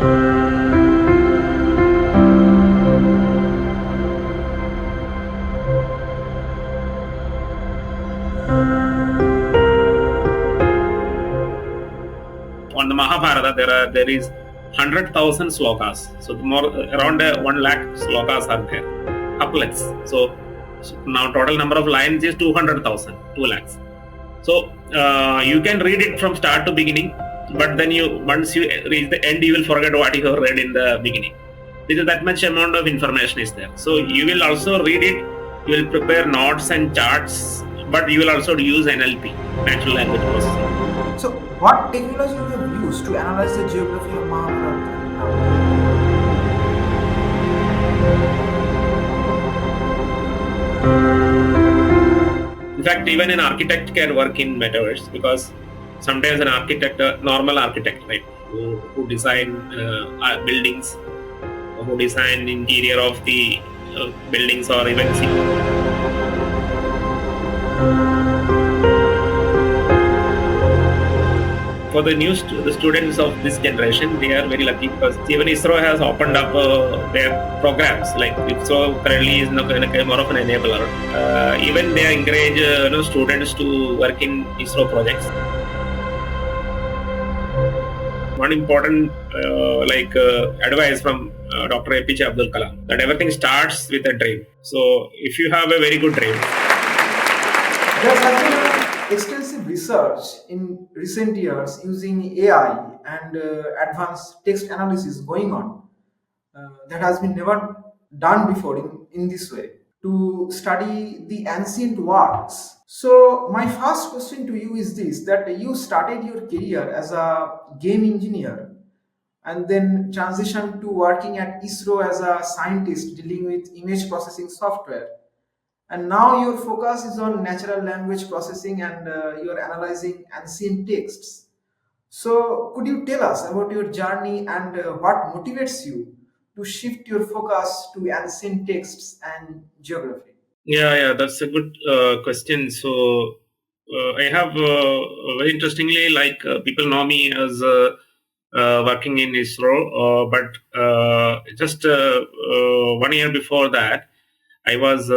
On the Mahabharata, there is 100,000 slokas. So more around 1 lakh slokas are there, couplets. So now total number of lines is 200,000, 2 lakhs. So you can read it from start to beginning, but then once you reach the end, you will forget what you have read in the beginning, because that much amount of information is there. So you will also read it, you will prepare notes and charts, but you will also use NLP, natural language processing. So, what technology you have used to analyze the geography of Mahabharata? In fact, even an architect can work in Metaverse, because sometimes an architect, a normal architect, right, who design buildings, who design interior of the buildings, or even for the students of this generation, they are very lucky, because even ISRO has opened up their programs. Like ISRO currently is more of an enabler. Even they encourage students to work in ISRO projects. One important advice from Dr. APJ Abdul Kalam, that everything starts with a dream. So if you have a very good dream, There has been extensive research in recent years using AI and advanced text analysis going on that has been never done before in this way to study the ancient works. So my first question to you is this: that you started your career as a game engineer and then transitioned to working at ISRO as a scientist dealing with image processing software, and now your focus is on natural language processing and you're analyzing ancient texts. So could you tell us about your journey and what motivates you to shift your focus to ancient texts and geography? yeah, that's a good question. So I have very interestingly, like people know me as working in ISRO, but just 1 year before that, I was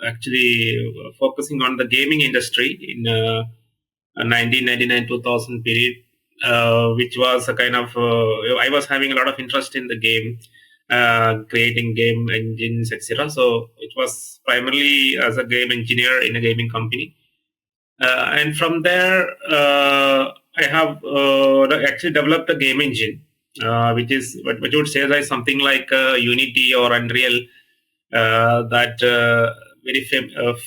actually focusing on the gaming industry in 1999 2000 period, which was a kind of I was having a lot of interest in the game, creating game engines, etc. So it was primarily as a game engineer in a gaming company, and from there I have actually developed a game engine, which would say like something like Unity or Unreal, that very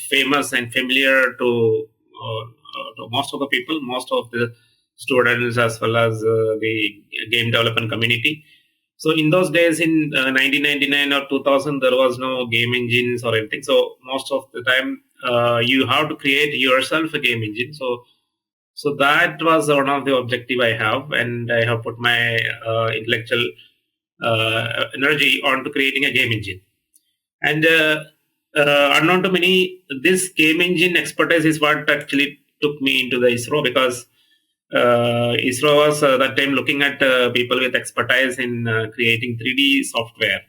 famous and familiar to most of the people, most of the students, as well as the game development community. So in those days, in 1999 or 2000, there was no game engines or anything. So most of the time, you have to create yourself a game engine. So that was one of the objective I have, and I have put my intellectual energy onto creating a game engine. And unknown to many, this game engine expertise is what actually took me into the ISRO, because ISRO was that time looking at people with expertise in creating 3D software,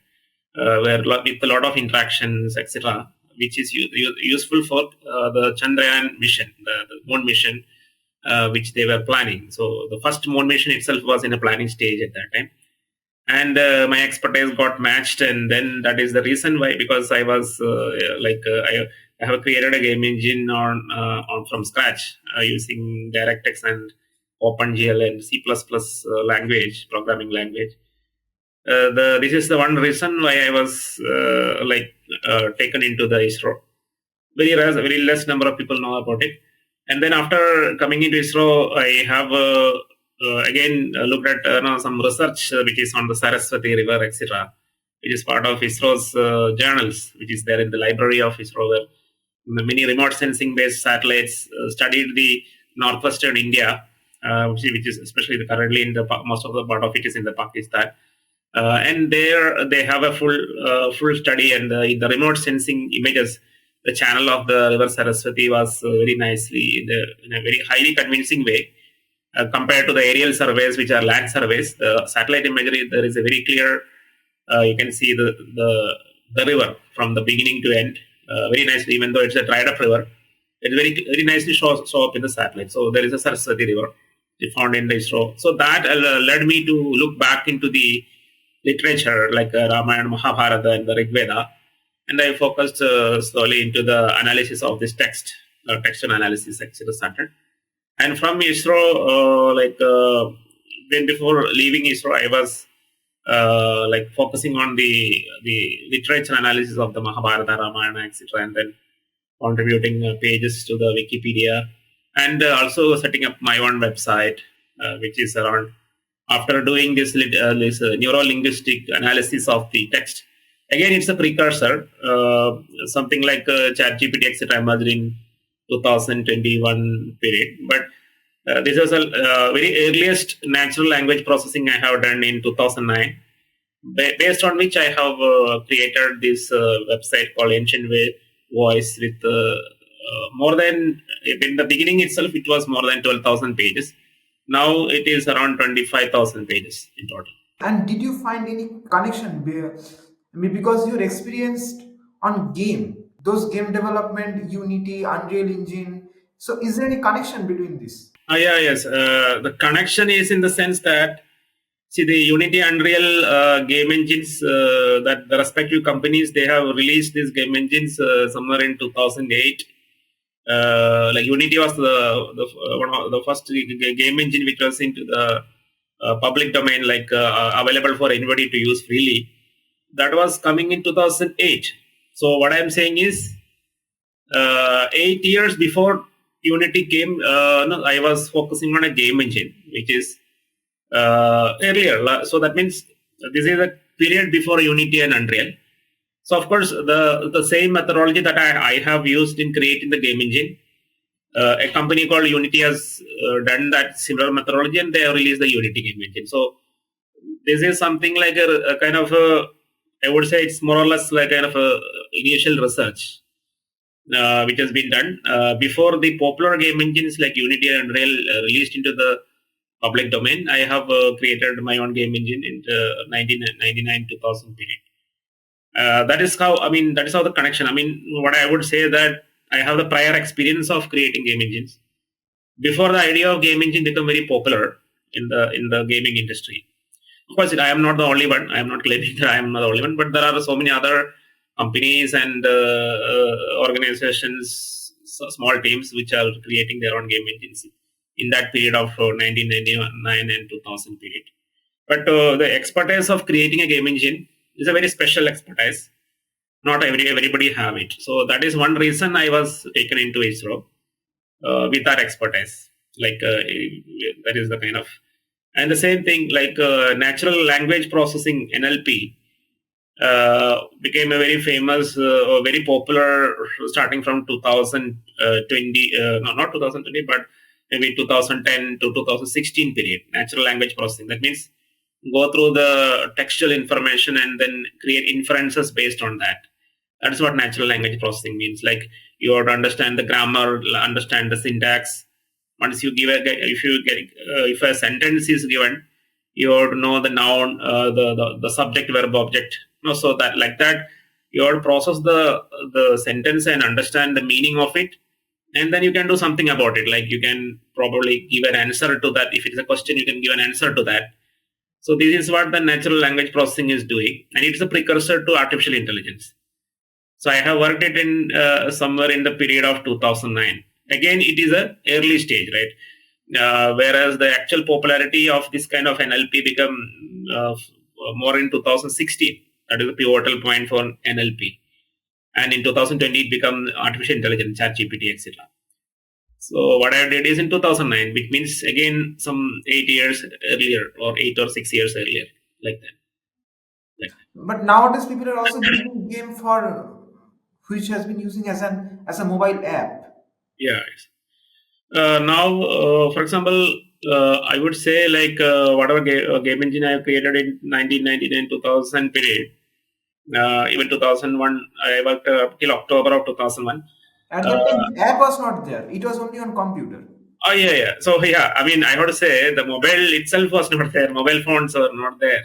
with a lot of interactions, etc., which is useful for the Chandrayaan mission, the moon mission, which they were planning. So the first moon mission itself was in a planning stage at that time, and my expertise got matched, and then that is the reason why, because I was I have created a game engine on from scratch using DirectX and OpenGL and C++ language, programming language. This is the one reason why I was taken into the ISRO. Very less number of people know about it. And then after coming into ISRO, I have again looked at some research which is on the Saraswati River, etc., which is part of ISRO's journals, which is there in the library of ISRO, where many remote sensing based satellites studied the northwestern India, which is especially currently in the most of the part of it is in the Pakistan. And there they have a full study, and the remote sensing images, the channel of the river Saraswati was very nicely in a very highly convincing way compared to the aerial surveys, which are land surveys. The satellite imagery, there is a very clear. You can see the river from the beginning to end very nicely, even though it's a dried up river. It very nicely show up in the satellite. So there is a Saraswati river found in the ISRO. So that led me to look back into the literature like Ramayana, Mahabharata, and the Rig Veda, and I focused slowly into the analysis of this text analysis actually started. And from ISRO, when before leaving ISRO, I was like focusing on the literature analysis of the Mahabharata, Ramayana, etc., and then contributing pages to the Wikipedia, and also setting up my own website, which is around after doing this neuro linguistic analysis of the text. Again, it's a precursor, something like ChatGPT, etc., emerged in 2021 period. But this was a very earliest natural language processing I have done in 2009, based on which I have created this website called Ancient Way Voice with more than, in the beginning itself, it was more than 12,000 pages. Now it is around 25,000 pages in total. And did you find any connection because you're experienced on game, those game development, Unity, Unreal Engine? So is there any connection between this? Yeah, yes. The connection is in the sense that, see, the Unity, Unreal game engines, that the respective companies, they have released these game engines somewhere in 2008. Like Unity was one of the first game engine which was into the public domain, like available for anybody to use freely. That was coming in 2008. So what I'm saying is, 8 years before Unity came, no, I was focusing on a game engine which is earlier. So that means this is a period before Unity and Unreal. So of course, the same methodology that I have used in creating the game engine, a company called Unity has done that similar methodology, and they have released the Unity game engine. So this is something like a kind of I would say it's more or less like kind of a initial research which has been done before the popular game engines like Unity and Unreal released into the public domain. I have created my own game engine in 1999 2000 period. That is how, I mean, that is how the connection. I mean, what I would say that I have the prior experience of creating game engines before the idea of game engine become very popular in the gaming industry. Of course, I am not the only one. I am not claiming that I am not the only one, but there are so many other companies and organizations, small teams, which are creating their own game engines in that period of 1999 and 2000 period. But the expertise of creating a game engine is a very special expertise. Not everybody have it. So that is one reason I was taken into ISRO with that expertise. Like that is the kind of, and the same thing like natural language processing (NLP) became a very famous or very popular starting from 2020. No, not 2020, but maybe 2010 to 2016 period. Natural language processing. That means go through the textual information and then create inferences based on that. That's what natural language processing means. Like you have to understand the grammar, understand the syntax. Once you give if a sentence is given, you have to know the noun, the subject, verb, object. No, so that like that, you have to process the sentence and understand the meaning of it, and then you can do something about it. Like you can probably give an answer to that. If it is a question, you can give an answer to that. So this is what the natural language processing is doing, and it's a precursor to artificial intelligence. So I have worked it in somewhere in the period of 2009. Again, it is a early stage, right? Whereas the actual popularity of this kind of NLP become more in 2016. That is the pivotal point for NLP, and in 2020 it become artificial intelligence, ChatGPT, etc. So what I did is in 2009, which means again some 8 years earlier or 8 or 6 years earlier, like that. Like But nowadays people are also using game for which has been using as a mobile app. yeah. Now, for example, I would say like whatever game engine I have created in 1999 2000 period, even 2001, I worked till October of 2001. At Uh, that time, app was not there. It was only on computer. Oh yeah, yeah. So yeah, I mean, I have to say the mobile itself was not there. Mobile phones were not there.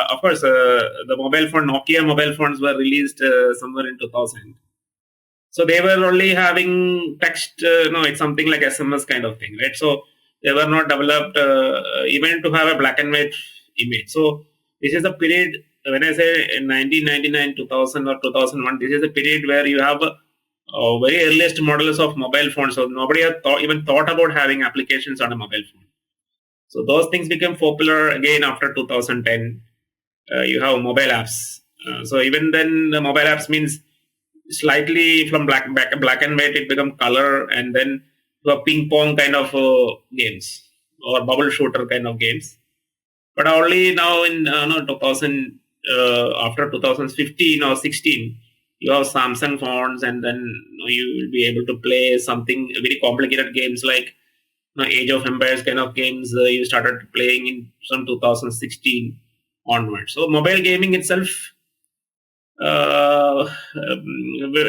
Of course, the mobile phone, Nokia mobile phones were released somewhere in 2000. So they were only having text. No, it's something like SMS kind of thing, right? So they were not developed even to have a black and white image. So this is a period when I say in 1999, 2000 or 2001. This is a period where you have very earliest models of mobile phones. So nobody had even thought about having applications on a mobile phone. So those things became popular again after 2010. You have mobile apps. So even then, the mobile apps means slightly from black and white, it become color, and then to a ping pong kind of games or bubble shooter kind of games. But only now in no 2000 after 2015 or 16, you have Samsung phones, and then you will be able to play something very complicated games like Age of Empires kind of games. You started playing in from 2016 onwards. So mobile gaming itself,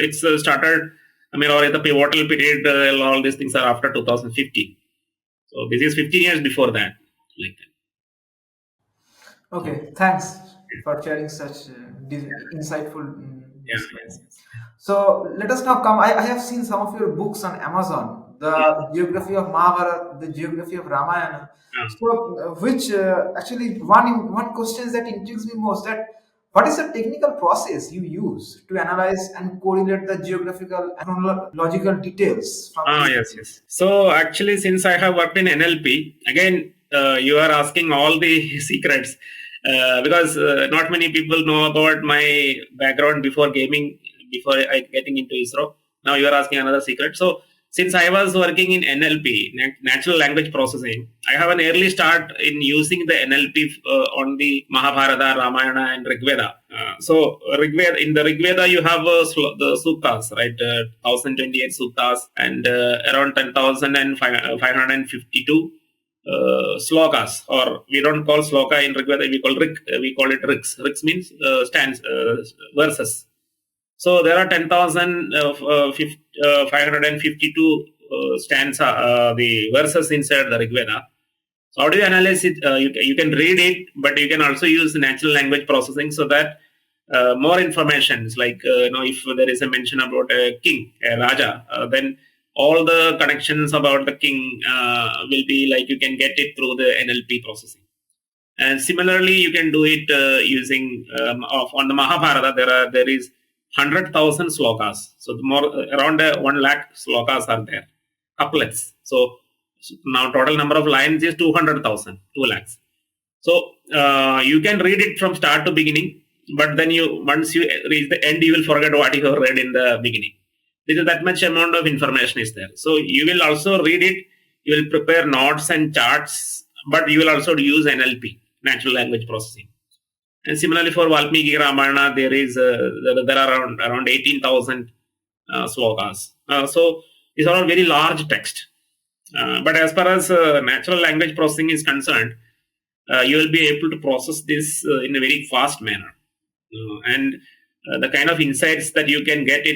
it's started. I mean, or the pivotal period. All these things are after 2015. So this is 15 years before that, like that. Okay, thanks for sharing such insightful Yeah. Yes. discussion. Yes. So let us now come. I have seen some of your books on Amazon, the geography of Mahabharata, the geography of Ramayana. Yeah. So, which actually one question that intrigues me most, that what is the technical process you use to analyze and correlate the geographical and chronological details from Ah, these yes, documents? yes. So actually, since I have worked in NLP, again, you are asking all the secrets because not many people know about my background before gaming, before I getting into ISRO. Now you are asking another secret. So since I was working in NLP, natural language processing, I have an early start in using the NLP on the Mahabharata, Ramayana, and Rigveda. So Rigveda, in the Rigveda, you have the suttas, right? 1028 suttas and around 10,552 slokas, or we don't call sloka in Rigveda, we call it riks. Riks means verses. So there are 10,552 stanza, the verses inside the Rigveda. So how do you analyze it? You can read it, but you can also use natural language processing so that more information, like if there is a mention about a king, a raja, then all the connections about the king will be like you can get it through the NLP processing. And similarly, you can do it using on the Mahabharata. There is 100,000 slokas. So the more around 1 lakh slokas are there, couplets. So now total number of lines is 200,000, 2 lakhs. So you can read it from start to beginning, but then you once you reach the end, you will forget what you have read in the beginning, because that much amount of information is there. So you will also read it. You will prepare notes and charts, but you will also use NLP, natural language processing. And similarly for Valmiki Ramayana, there are around 18,000 slokas. So these are all very large text. But as far as natural language processing is concerned, you will be able to process this in a very fast manner. And the kind of insights that you can get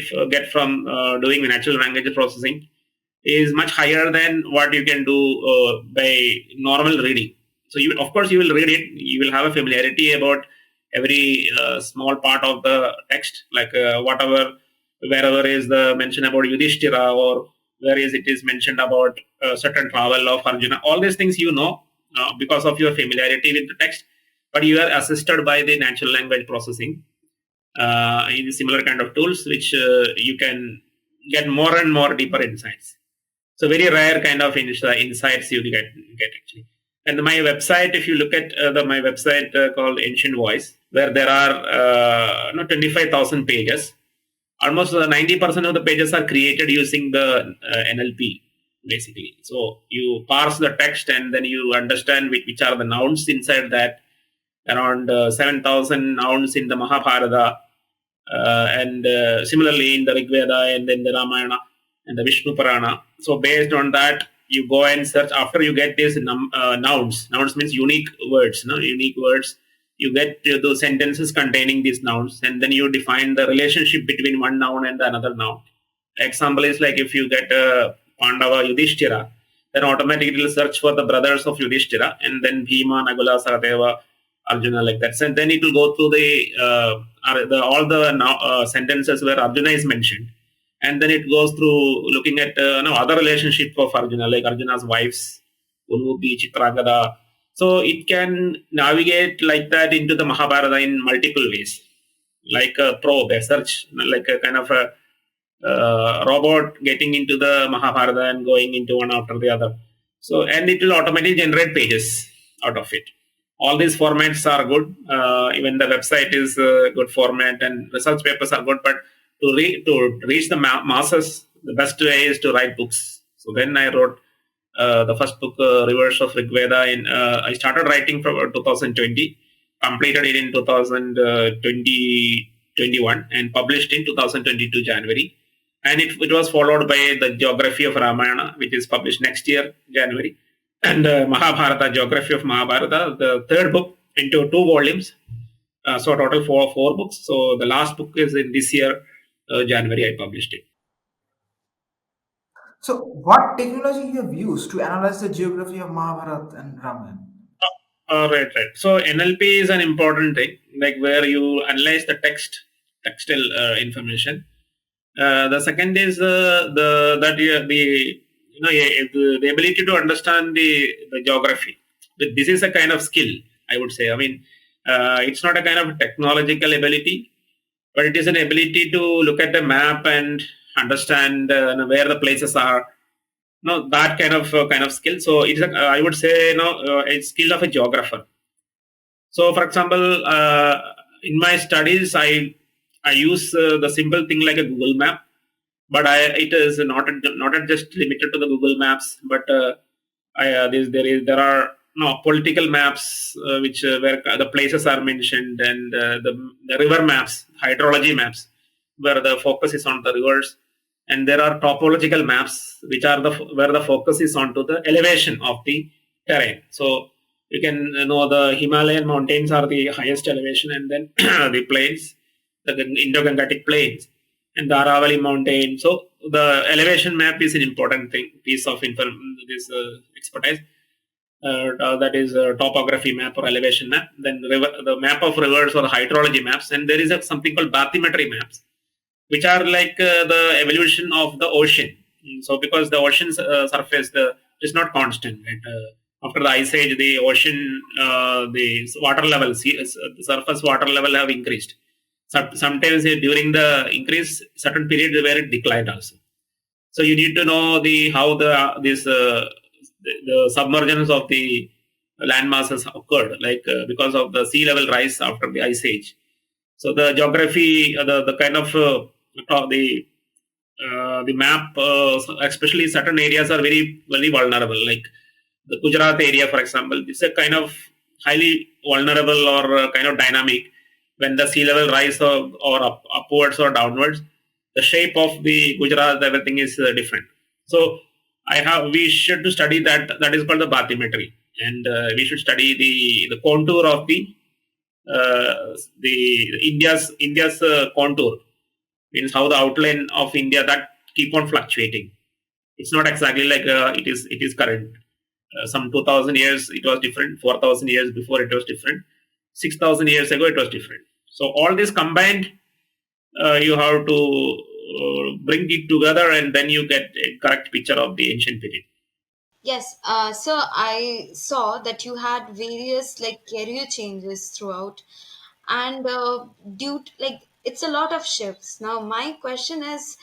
from doing natural language processing is much higher than what you can do by normal reading. So you, of course, you will read it. You will have a familiarity about every small part of the text, like wherever is the mention about Yudhishthira, or where is it is mentioned about certain travel of Arjuna. All these things you know because of your familiarity with the text, but you are assisted by the natural language processing in similar kind of tools, which you can get more and more deeper insights. So very rare kind of insights you get actually. And my website, if you look at my website called Ancient Voice, where there are 25,000 pages, almost 90% of the pages are created using the NLP basically. So you parse the text and then you understand which are the nouns inside that. Around 7,000 nouns in the Mahabharata, and similarly in the Rigveda and then the Ramayana and the Vishnu Purana. So based on that, you go and search. After you get these nouns, nouns means unique words. No, unique words. You get those sentences containing these nouns, and then you define the relationship between one noun and another noun. Example is like if you get Pandava, Yudhishthira, then automatically it will search for the brothers of Yudhishthira, and then Bhima, Nagula, Saradeva, Arjuna, like that. So then it will go through all the sentences where Arjuna is mentioned, and then it goes through looking at other relationship of Arjuna, like Arjuna's wives, Unupi, Chitrangada. So it can navigate like that into the Mahabharata in multiple ways, like a probe, a search, like a kind of a robot getting into the Mahabharata and going into one after the other. So, and it will automatically generate pages out of it. All these formats are good. Even the website is a good format, and research papers are good. But to reach the masses, the best way is to write books. So when I wrote the first book, Reverse of Rig Veda, I started writing from 2020, completed it in 2021, and published in 2022 January. And it was followed by the Geography of Ramayana, which is published next year, January, and Mahabharata, Geography of Mahabharata, the third book into 2 volumes. So total four books. So the last book is in this year, January, I published it. So, what technology you have used to analyze the geography of Mahabharata and Ramayana? Right. So NLP is an important thing, like where you analyze the textile information. The second is the ability to understand the geography. This is a kind of skill, I would say. I mean, it's not a kind of technological ability, but it is an ability to look at the map and understand where the places are. No, that kind of skill. So it's I would say a skill of a geographer. So, for example, in my studies, I use the simple thing like a Google map, but it is not just limited to the Google Maps, but there are political maps which where the places are mentioned, and the river maps, hydrology maps, where the focus is on the rivers, and there are topological maps which are where the focus is onto the elevation of the terrain. So you can know the Himalayan mountains are the highest elevation, and then the plains, the Indo-Gangetic plains, and the Aravalli mountain. So the elevation map is an important piece of this expertise. That is a topography map or elevation map. Then the map of rivers or hydrology maps, and there is something called bathymetry maps, which are like the evolution of the ocean. So because the ocean's surface is not constant, right? After the ice age, the ocean, the water level, the surface water level have increased. Sometimes during the increase, certain period where it declined also. So you need to know how the submergence of the land masses occurred, like because of the sea level rise after the ice age. So the geography, the kind of the map, especially certain areas are very vulnerable. Like the Gujarat area, for example, it's a kind of highly vulnerable or kind of dynamic. When the sea level rise or upwards or downwards, the shape of the Gujarat, everything is different. So we should to study that. That is called the bathymetry, and we should study the contour of the India's contour, means how the outline of India that keep on fluctuating. It's not exactly like it is current. Some 2,000 years it was different. 4,000 years before it was different. 6,000 years ago it was different. So all this combined, you have to bring it together, and then you get a correct picture of the ancient period. Yes, so I saw that you had various like career changes throughout, and like it's a lot of shifts. Now, my question is,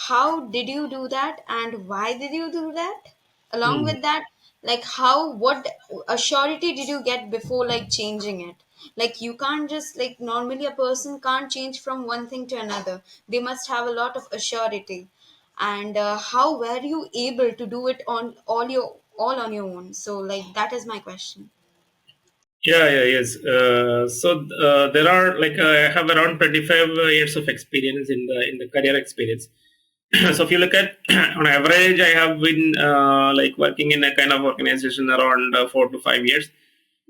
how did you do that, and why did you do that? Along Hmm. with that, like what assurity did you get before like changing it? Like you can't just like normally a person can't change from one thing to another. They must have a lot of assurity, and how were you able to do it on all on your own? So like that is my question. Yes. So there are like I have around 25 years of experience in the career experience. So if you look at on average, I have been like working in a kind of organization around 4 to 5 years.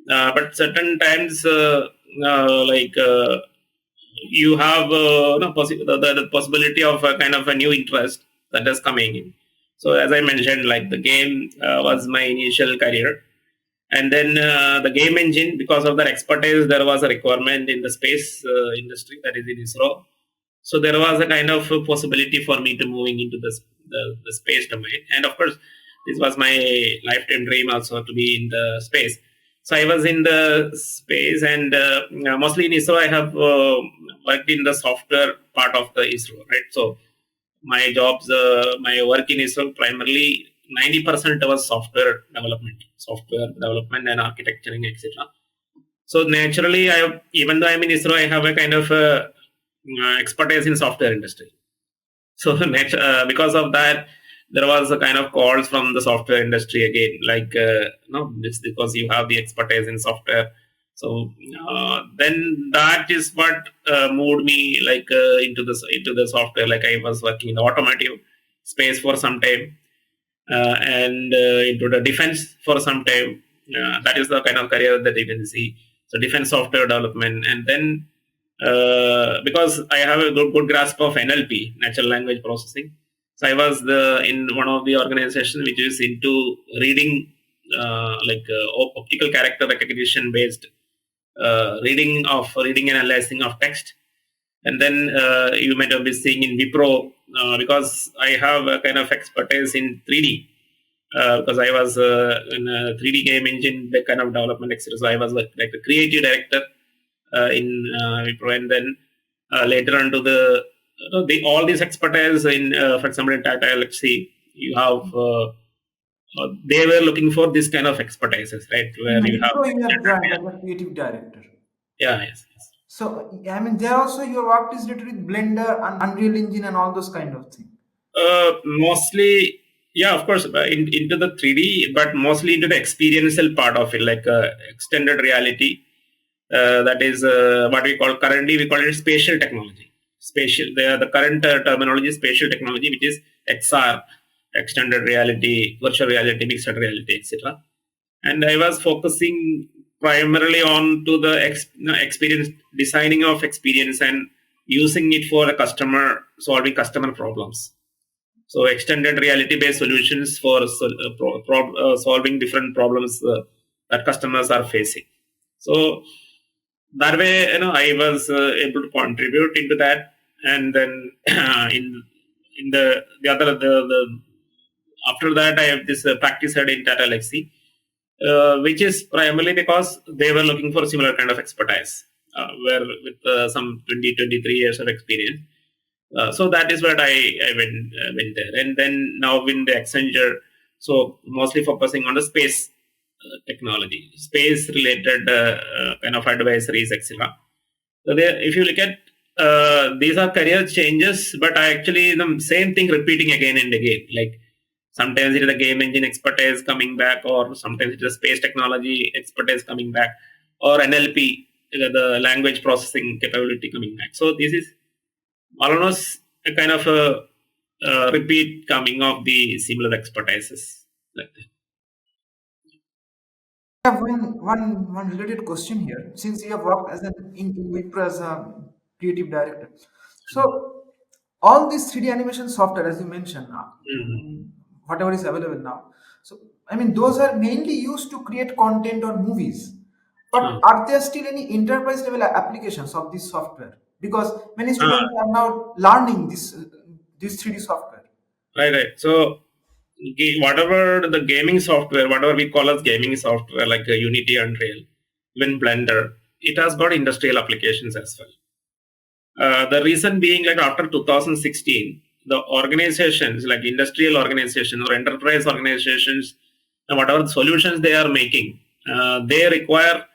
But certain times, like you have the possibility of a kind of a new interest that is coming in. So as I mentioned, like the game was my initial career, and then the game engine, because of their expertise, there was a requirement in the space industry, that is in ISRO. So there was a kind of a possibility for me to moving into the space domain, and of course, this was my lifetime dream also to be in the space. So I was in the space, and mostly in ISRO, I have worked in the software part of the ISRO, right? So my work in ISRO primarily 90% was software development and architecturing, etc. So naturally, even though I'm in ISRO, I have a kind of expertise in software industry. So because of that, there was a kind of calls from the software industry again, like no, it's because you have the expertise in software. So then that is what moved me like into the software. Like I was working in the automotive space for some time, and into the defense for some time. That is the kind of career that you can see. So defense software development, and then because I have a good grasp of NLP, natural language processing. So I was in one of the organization which is into reading, optical character recognition based reading and analyzing of text. And then you might have been seeing in Wipro, because I have a kind of expertise in 3D. Because I was in a 3D game engine, the kind of development, etc. So I was like the creative director in Wipro, and then later on to all these expertise in, for example, in Tata Elxsi, you have they were looking for this kind of expertises, right? Where you have So you have joined as a creative director. yeah, yes. So I mean, there also your work is related with Blender and Unreal Engine and all those kind of things. Mostly, yeah, of course, into the 3D, but mostly into the experiential part of it, like extended reality. That is what currently we call it spatial technology. The current terminology is spatial technology, which is XR, extended reality, virtual reality, mixed reality, etc. And I was focusing primarily on to the experience, designing of experience and using it for solving customer problems. So extended reality based solutions for solving different problems that customers are facing. So that way, I was able to contribute into that. And then in the other the after that, I have this practice head in Tata Elxsi, which is primarily because they were looking for similar kind of expertise, where with some 23 years of experience. So that is what I went there, and then now in the Accenture, so mostly focusing on the space technology, space related kind of advisories, etc. So there, if you look at these are career changes, but I actually the same thing repeating again and again. Like sometimes it is the game engine expertise coming back, or sometimes it is space technology expertise coming back, or NLP, the language processing capability coming back. So this is almost a kind of a repeat coming of the similar expertises like that. I have one related question here. Since you have worked as in Wipro as a creative director, so all these 3D animation software, as you mentioned, Mhm. whatever is available now. So I mean, those are mainly used to create content or movies. But Ah, are there still any enterprise level applications of this software? Because many ah, students are now learning this 3D software. right. So whatever the gaming software, whatever we call as gaming software, like Unity, Unreal, even Blender, it has got industrial applications as well. The reason being, like after 2016, the organizations like industrial organizations or enterprise organizations, and whatever solutions they are making, they require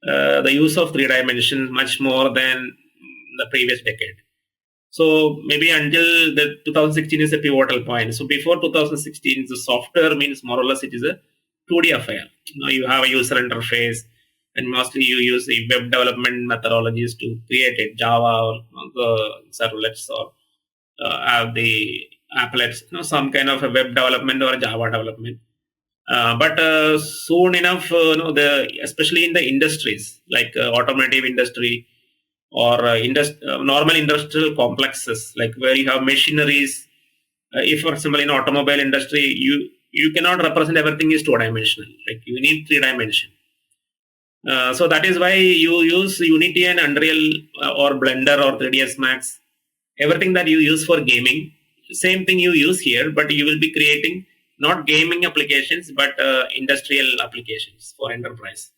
the use of three dimensions much more than the previous decade. So maybe until the 2016 is a pivotal point. So before 2016, the software means more or less it is a 2D affair. You have a user interface, and mostly you use the web development methodologies to create it, Java or the servlets, or have the applets, some kind of a web development or a Java development. But soon enough, especially in the industries like automotive industry, or normal industrial complexes, like where you have machineries If, for example, in automobile industry, you cannot represent everything is two dimensional. Like you need three dimension. So that is why you use Unity and Unreal or Blender or 3ds Max. Everything that you use for gaming, same thing you use here, but you will be creating not gaming applications but industrial applications for enterprise.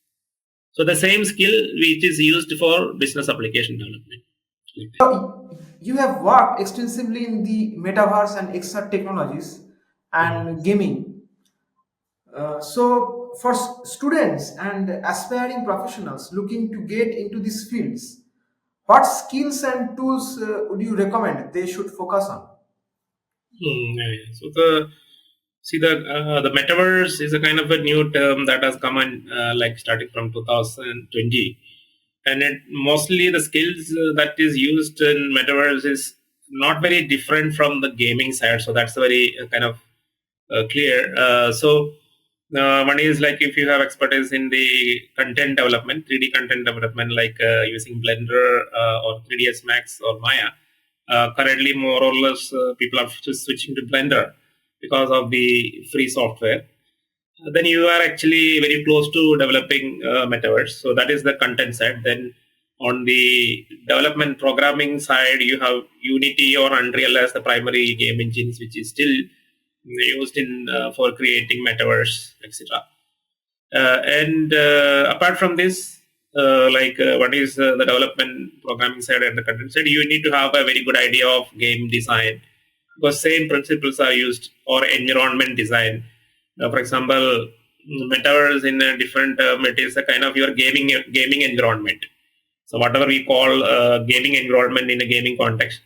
So the same skill which is used for business application development. Like that. So you have worked extensively in the metaverse and XR technologies Mhm. and gaming. So for students and aspiring professionals looking to get into these fields, what skills and tools would you recommend they should focus on? Yeah, yeah. So the metaverse is a kind of a new term that has come in like starting from 2020, and it mostly the skills that is used in metaverse is not very different from the gaming side. So that's very kind of clear. One is like if you have expertise in the content development, 3D content development, like using Blender or 3ds Max or Maya. Currently, more or less, people are just switching to Blender because of the free software. Then you are actually very close to developing metaverse. So that is the content side. Then on the development programming side, you have Unity or Unreal as the primary game engines, which is still used in for creating metaverse, etc. And apart from this, what is the development programming side and the content side, you need to have a very good idea of game design because same principles are used or environment design. For example, metaverse in a different it is a kind of your gaming environment. So whatever we call gaming environment in a gaming context,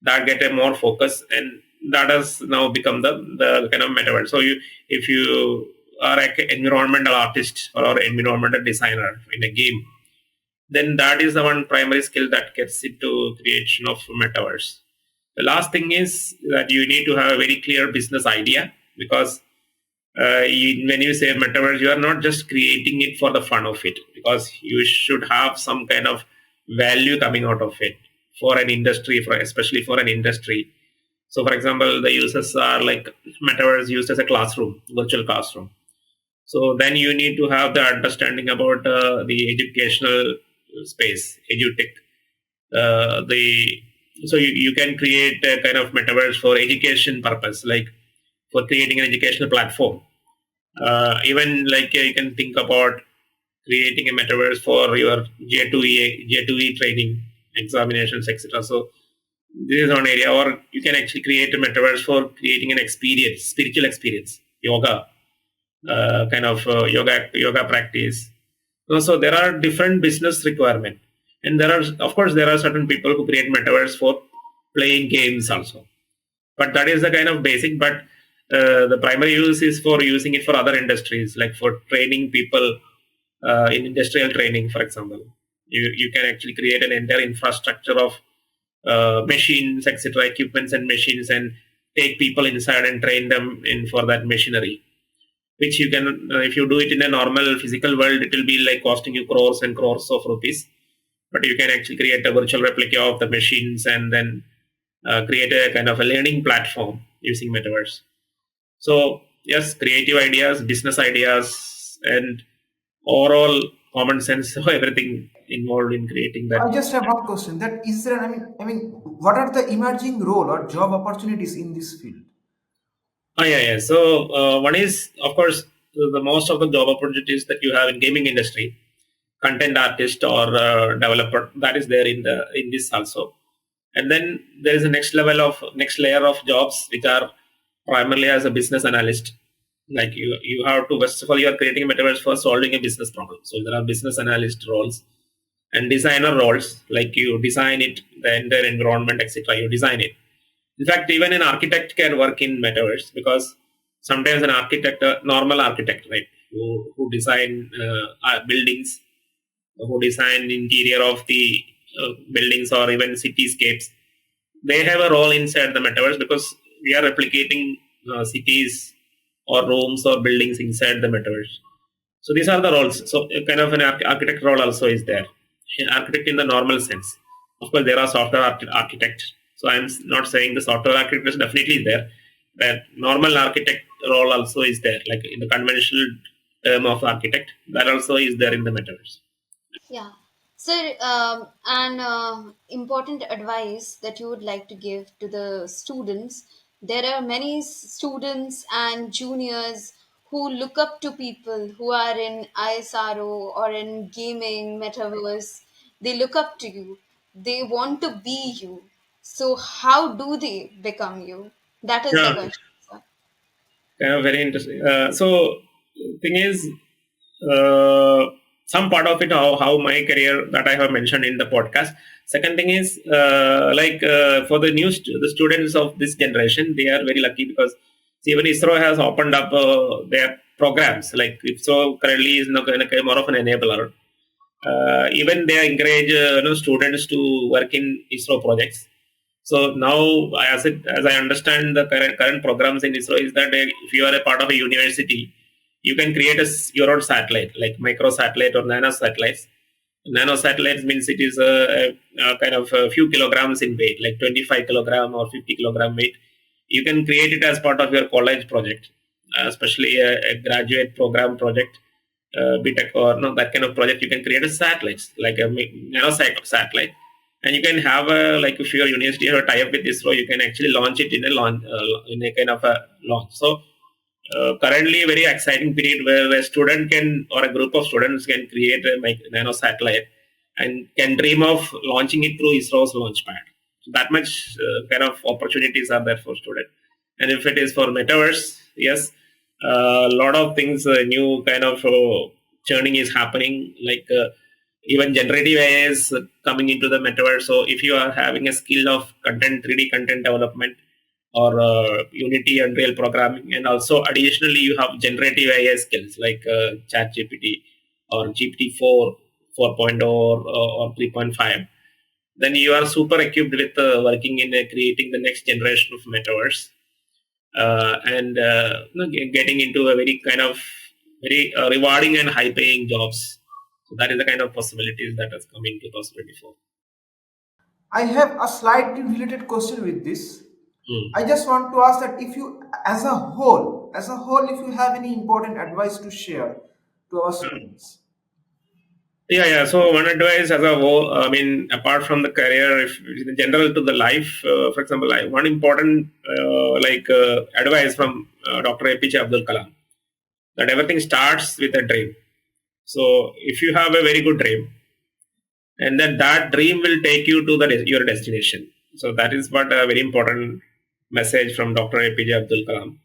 that get a more focus, and that has now become the kind of metaverse. So if you are an environmental artist or environmental designer in a game, then that is the one primary skill that gets into creation of metaverse. The last thing is that you need to have a very clear business idea because when you say metaverse, you are not just creating it for the fun of it because you should have some kind of value coming out of it for an industry, for especially for an industry. So, for example, the uses are like metaverse used as a classroom, virtual classroom. So then you need to have the understanding about the educational space, edutech. The so you can create a kind of metaverse for education purpose, like for creating an educational platform. Even like you can think about creating a metaverse for your J2E training examinations, etc. So this is one area, or you can actually create a metaverse for creating an experience, spiritual experience, yoga, yoga practice. So there are different business requirement, and there are of course there are certain people who create metaverse for playing games also. But that is the kind of basic. But the primary use is for using it for other industries, like for training people in industrial training, for example. You can actually create an entire infrastructure of machines, etc., equipments and machines, and take people inside and train them in for that machinery. Which you can, if you do it in a normal physical world, it will be like costing you crores and crores of rupees. But you can actually create a virtual replica of the machines and then create a kind of a learning platform using metaverse. So yes, creative ideas, business ideas, and overall common sense. So everything involved in creating that. I just have one question. That is there? What are the emerging role or job opportunities in this field? Oh, yeah, yeah. So one is, of course, the most of the job opportunities that you have in gaming industry, content artist or developer, that is there in this also. And then there is a next layer of jobs which are primarily as a business analyst. Like you have to, first of all, you are creating a metaverse for solving a business problem. So there are business analyst roles and designer roles, like you design it, the entire environment, etc. You design it. In fact, even an architect can work in metaverse because sometimes an architect, a normal architect, right, who design buildings, who design interior of the buildings or even cityscapes, they have a role inside the metaverse because we are replicating cities or rooms or buildings inside the metaverse. So these are the roles. So a kind of an architect role also is there. An architect in the normal sense. Of course, there are software architects. So I'm not saying the software architect is definitely there, That normal architect role also is there, like in the conventional term of architect, that also is there in the metaverse. Yeah. So, an important advice that you would like to give to the students. There are many students and juniors who look up to people who are in ISRO or in gaming, metaverse. They look up to you. They want to be you. So, how do they become you? That is the Yeah, question, sir. very interesting. So thing is, uh, some part of it how my career that I have mentioned in the podcast. Second thing is for the the students of this generation, they are very lucky because see, even ISRO has opened up their programs. Like ISRO currently is not going to more of an enabler. Even they encourage students to work in ISRO projects. So now, as I understand the current programs in ISRO is that if you are a part of a university, you can create your own satellite, like micro satellite or nano satellites. Nano satellites means it is a kind of a few kilograms in weight, like 25 kilogram or 50 kilogram weight. You can create it as part of your college project, especially a graduate program project, BTech or no that kind of project. You can create a satellites like a nano satellite, and you can have a like if your university have a tie up with ISRO, you can actually launch it in a kind of a launch. So currently a very exciting period where a student can or a group of students can create a nano satellite and can dream of launching it through ISRO's launchpad. So that much kind of opportunities are there for students. And if it is for metaverse, yes, a lot of things, new kind of churning is happening. Like even generative AI is coming into the metaverse. So if you are having a skill of content, 3D content development, or Unity and real programming, and also additionally you have generative AI skills like ChatGPT or GPT-4, 4.0 or 3.5. Then you are super equipped with working in creating the next generation of metaverse and getting into a very kind of very rewarding and high-paying jobs. So that is the kind of possibilities that has come in 2024. I have a slightly related question with this. Hmm. I just want to ask that if you, as a whole, if you have any important advice to share to our students. Yeah, yeah. So one advice as a whole, I mean, apart from the career, if in general to the life, for example, one important advice from Dr. APJ Abdul Kalam that everything starts with a dream. So if you have a very good dream, and then that dream will take you to your destination. So that is what a very important message from Dr. APJ Abdul Kalam,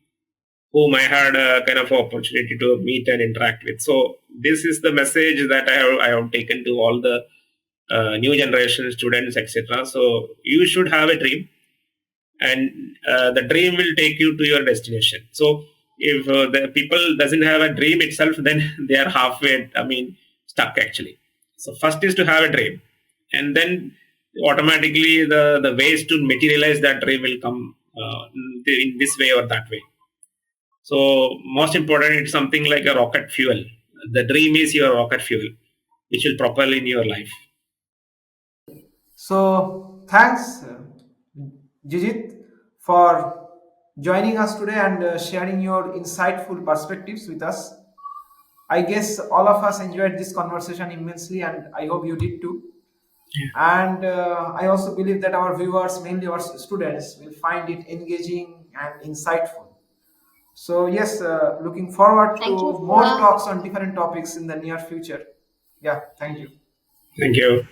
whom I had a kind of opportunity to meet and interact with. So this is the message that I have taken to all the new generation students, etc. So you should have a dream, and the dream will take you to your destination. So if the people doesn't have a dream itself, then they are halfway. I mean, stuck actually. So first is to have a dream, and then automatically the ways to materialize that dream will come in this way or that way. So most important, it's something like a rocket fuel. The dream is your rocket fuel, which will propel in your life. So thanks, Jijith, for joining us today and sharing your insightful perspectives with us. I guess all of us enjoyed this conversation immensely, and I hope you did too. And I also believe that our viewers, mainly our students, will find it engaging and insightful. So, yes, looking forward Thank you, to more sir. talks on different topics in the near future. Yeah, thank you. Thank you.